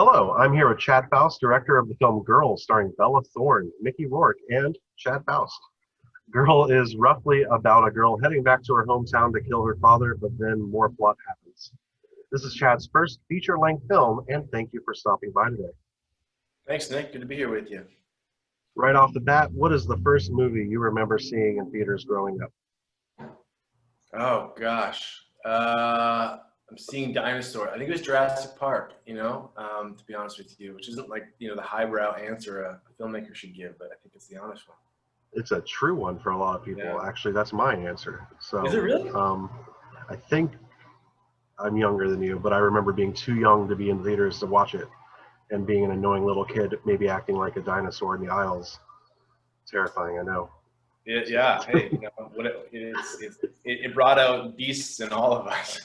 Hello, I'm here with Chad Faust, director of the film Girl, starring Bella Thorne, Mickey Rourke, and Chad Faust. Girl is roughly about a girl heading back to her hometown to kill her father, but then more plot happens. This is Chad's first feature-length film, and thank you for stopping by today. Thanks, Nick. Good to be here with you. Right off the bat, what is the first movie you remember seeing in theaters growing up? Oh gosh, I'm seeing dinosaur. I think it was Jurassic Park. To be honest with you, which isn't like the highbrow answer a filmmaker should give, but I think it's the honest one. It's a true one for a lot of people. Yeah. Actually, that's my answer. Is it really? I think I'm younger than you, but I remember being too young to be in theaters to watch it and being an annoying little kid, maybe acting like a dinosaur in the aisles. Terrifying, I know. Yeah. Hey, what it brought out beasts in all of us.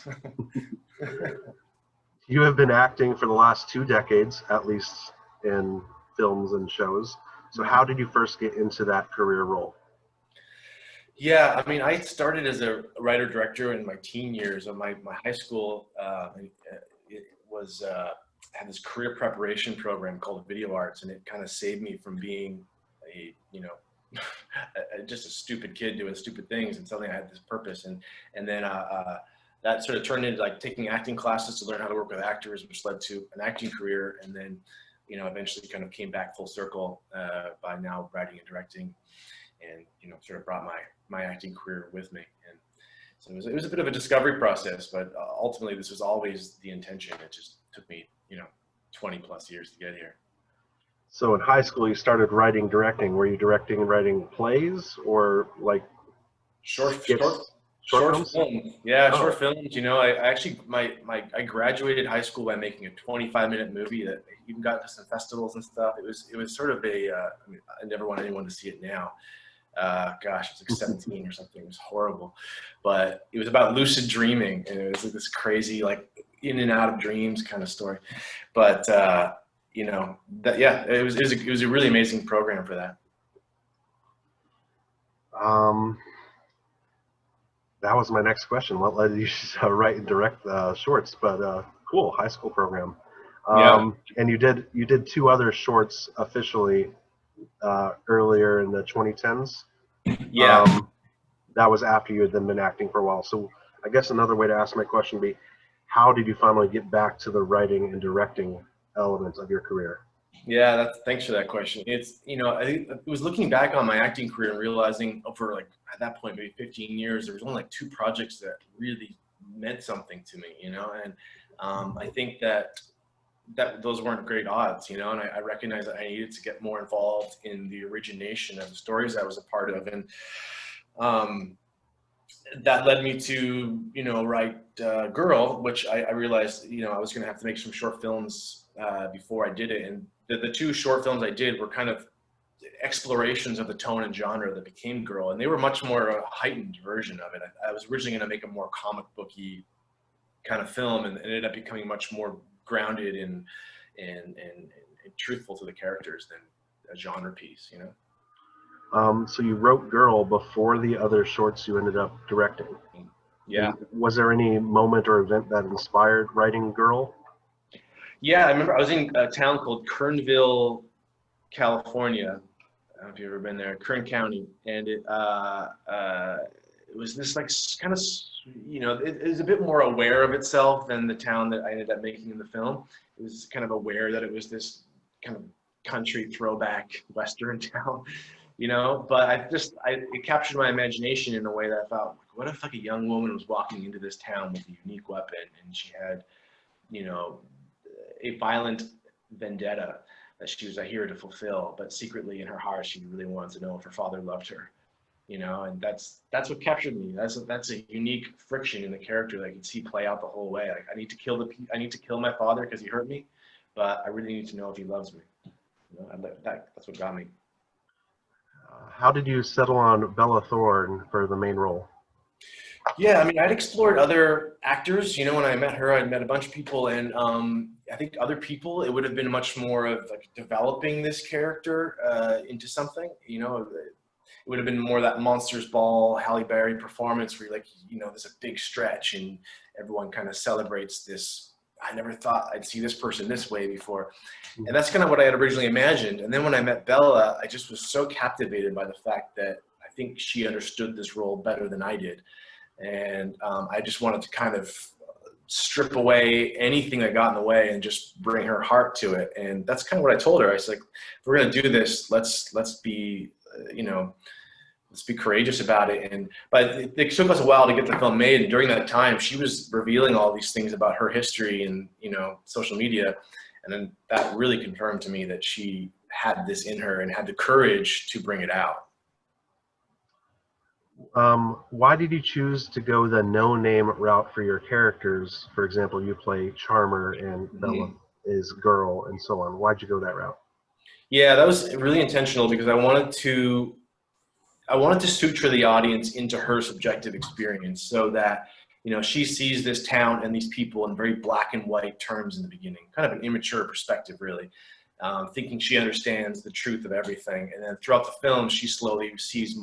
You have been acting for the last 2 decades, at least in films and shows. So how did you first get into that career role? Yeah, I mean, I started as a writer-director in my teen years. Of my high school, it was had this career preparation program called Video Arts, and it kind of saved me from being just a stupid kid doing stupid things, and suddenly I had this purpose. And then that sort of turned into like taking acting classes to learn how to work with actors, which led to an acting career, and then eventually kind of came back full circle by now writing and directing, and sort of brought my acting career with me. And so it was a bit of a discovery process, but ultimately this was always the intention. It just took me 20 plus years to get here. So in high school, you started writing, directing. Were you directing and writing plays or like short skits, short short films? films? Yeah, Oh, short films. I actually I graduated high school by making a 25-minute movie that even got to some festivals and stuff. It was sort of I mean, I never want anyone to see it now. Gosh, it was like 17 or something. It was horrible, but it was about lucid dreaming, and it was like this crazy, like in and out of dreams kind of story. But it was a really amazing program for that. um, that was my next question. What led you to write and direct shorts? But cool, high school program. Yeah, And you did two other shorts officially earlier in the 2010s. yeah. Um, that was after you had then been acting for a while. So I guess another way to ask my question would be, how did you finally get back to the writing and directing elements of your career? Yeah, thanks for that question. It's I think it was looking back on my acting career and realizing over like at that point maybe 15 years there was only like two projects that really meant something to me, and I think that those weren't great odds, and I recognized that I needed to get more involved in the origination of the stories I was a part of, and um, that led me to write Girl, which I realized I was going to have to make some short films before I did it, and the two short films I did were kind of explorations of the tone and genre that became Girl, and they were much more a heightened version of it. I was originally going to make a more comic booky kind of film, and ended up becoming much more grounded and truthful to the characters than a genre piece. So you wrote Girl before the other shorts you ended up directing. Yeah. And was there any moment or event that inspired writing Girl? Yeah, I remember I was in a town called Kernville, California. I don't know if you've ever been there, Kern County, and it was this like kind of it was a bit more aware of itself than the town that I ended up making in the film. It was kind of aware that it was this kind of country throwback Western town, But it captured my imagination in a way that I thought, what if like a young woman was walking into this town with a unique weapon, and she had, you know, a violent vendetta that she was here to fulfill, but secretly in her heart she really wanted to know if her father loved her, and that's what captured me. That's a unique friction in the character that I can see play out the whole way. Like I need to kill my father because he hurt me, but I really need to know if he loves me. That's what got me. How did you settle on Bella Thorne for the main role? Yeah, I mean, I'd explored other actors. When I met her, I'd met a bunch of people, and I think other people, it would have been much more of like developing this character into something. It would have been more that Monsters Ball, Halle Berry performance where you're like, there's a big stretch and everyone kind of celebrates this I never thought I'd see this person this way before. And that's kind of what I had originally imagined. And then when I met Bella, I just was so captivated by the fact that I think she understood this role better than I did. And I just wanted to kind of strip away anything that got in the way and just bring her heart to it. And that's kind of what I told her. I was like, if we're going to do this, let's be, let's be courageous about it. But it took us a while to get the film made. And during that time, she was revealing all these things about her history and, social media. And then that really confirmed to me that she had this in her and had the courage to bring it out. Why did you choose to go the no-name route for your characters? For example, you play Charmer and Bella is Girl and so on. Why'd you go that route? Yeah, that was really intentional because I wanted to suture the audience into her subjective experience so that, she sees this town and these people in very black and white terms in the beginning, kind of an immature perspective, really, thinking she understands the truth of everything. And then throughout the film, she slowly sees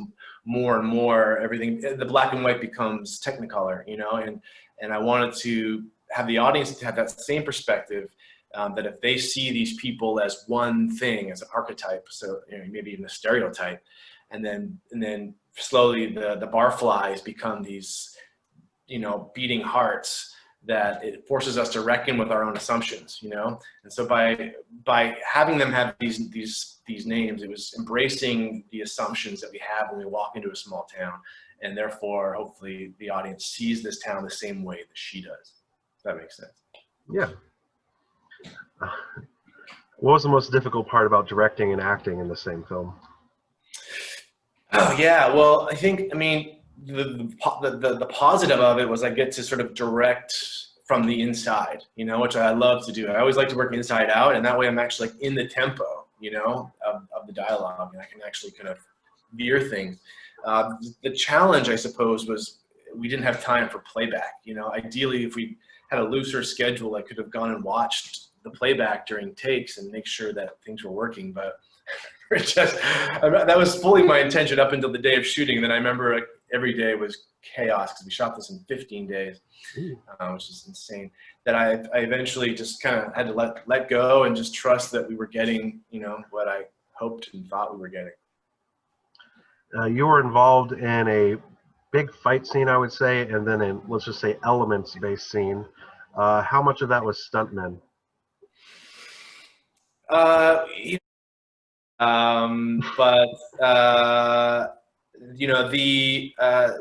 more and more everything. The black and white becomes Technicolor, and I wanted to have the audience to have that same perspective, that if they see these people as one thing, as an archetype, so maybe even a stereotype, and then slowly the barflies become these, beating hearts, that it forces us to reckon with our own assumptions, And so by having them have these names, it was embracing the assumptions that we have when we walk into a small town, and therefore, hopefully, the audience sees this town the same way that she does. If that makes sense. Yeah. What was the most difficult part about directing and acting in the same film? Oh yeah, well, the positive of it was I get to sort of direct from the inside, which I love to do. I always like to work inside out, and that way I'm actually like in the tempo, of the dialogue, and I can actually kind of veer things. The challenge, I suppose, was we didn't have time for playback. Ideally, if we had a looser schedule, I could have gone and watched the playback during takes and make sure that things were working, but that was fully my intention up until the day of shooting. And then I remember every day was chaos because we shot this in 15 days, which is insane. That I eventually just kind of had to let go and just trust that we were getting, what I hoped and thought we were getting. You were involved in a big fight scene, I would say, and then a, let's just say, elements-based scene. How much of that was stuntmen?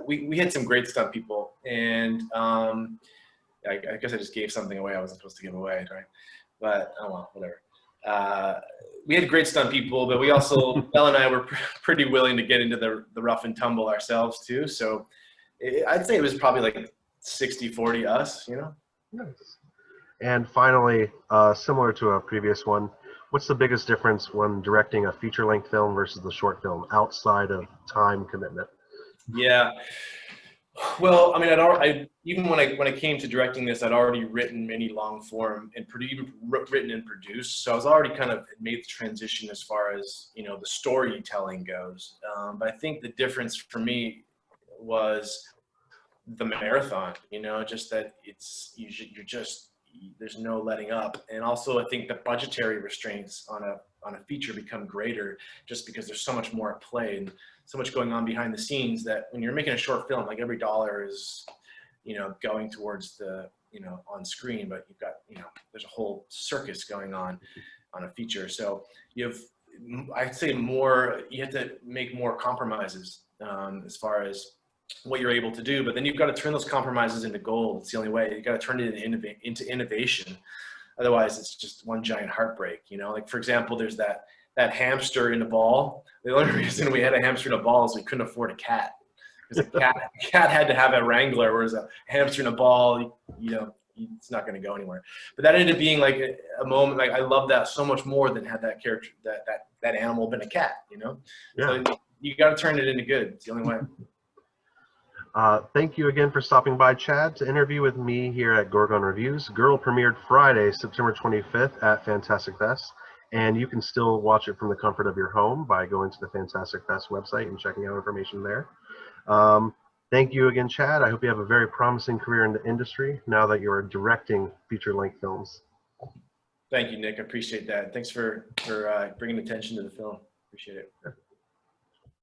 We had some great stunt people, and I guess I just gave something away I wasn't supposed to give away, right? But oh well, whatever. We had great stunt people, but we also, Belle and I were pretty willing to get into the rough and tumble ourselves too. So I'd say it was probably like 60-40 us, Nice. And finally, similar to a previous one, what's the biggest difference when directing a feature-length film versus the short film outside of time commitment? Yeah. Well, even when I came to directing this, I'd already written many long form and written and produced. So I was already kind of made the transition as far as, the storytelling goes. But I think the difference for me was the marathon, just that there's no letting up. And also I think the budgetary restraints on a feature become greater just because there's so much more at play and so much going on behind the scenes, that when you're making a short film, like every dollar is, going towards the, on screen, but you've got, there's a whole circus going on a feature. So I'd say you have to make more compromises as far as what you're able to do, but then you've got to turn those compromises into gold. It's the only way. You've got to turn it into innovation. Otherwise, it's just one giant heartbreak. Like for example, there's that hamster in a ball. The only reason we had a hamster in a ball is we couldn't afford a cat, because a cat had to have a wrangler, whereas a hamster in a ball, it's not going to go anywhere. But that ended up being like a moment. Like I love that so much more than had that character, that animal been a cat. Yeah. So you got to turn it into good. It's the only way. Thank you again for stopping by, Chad, to interview with me here at Gorgon Reviews. Girl premiered Friday, September 25th at Fantastic Fest, and you can still watch it from the comfort of your home by going to the Fantastic Fest website and checking out information there. Thank you again, Chad. I hope you have a very promising career in the industry now that you're directing feature-length films. Thank you, Nick. I appreciate that. Thanks for bringing attention to the film. Appreciate it.